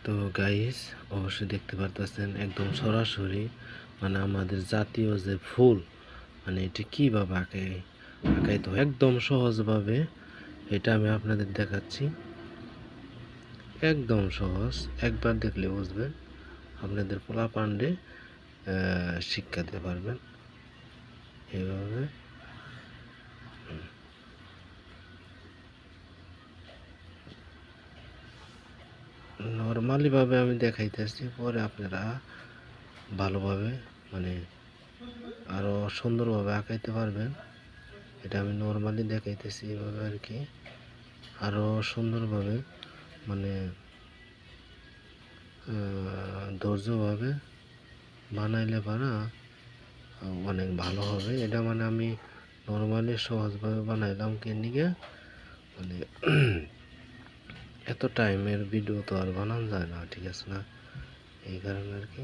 তো গাইস, অবশ্যই দেখতে পারতেছেন একদম সরাসরি মানে আমাদের জাতীয় যে ফুল, মানে এটি কীভাবে আঁকাই তো একদম সহজভাবে এটা আমি আপনাদের দেখাচ্ছি। একদম সহজ, একবার দেখলে বুঝবেন, আপনাদের পোলা পান্ডে শিক্ষা দিতে পারবেন এইভাবে। নর্মালিভাবে আমি দেখাইতেছি, পরে আপনারা ভালোভাবে মানে আরও সুন্দরভাবে আঁকাইতে পারবেন। এটা আমি নর্মালি দেখাইতেছি এভাবে আর কি, আরও সুন্দরভাবে মানে ধৈর্যভাবে বানাইলে পারা অনেক ভালো হবে। এটা মানে আমি নর্মালি সহজভাবে বানাইলাম কেনিকে, মানে এত টাইমের ভিডিও তো আর বানানো যায় না, ঠিক আছে না? এই কারণে আর কি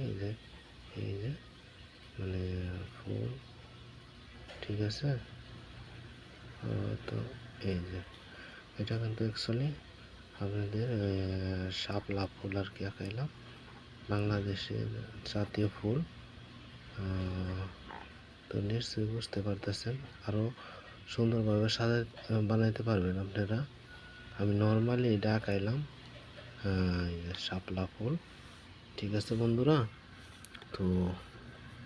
এই যে মানে ফুল, ঠিক আছে। তো এই যে এটা কিন্তু অ্যাকচুয়ালি আপনাদের শাপলা ফুল আর কি আঁকাইলাম, বাংলাদেশের জাতীয় ফুল। তো নিশ্চয়ই বুঝতে পারতেছেন, আরও সুন্দরভাবে বানাইতে পারবেন আপনারা। আমি নর্মালি এটা আঁকাইলাম শাপলা ফুল, ঠিক আছে বন্ধুরা। তো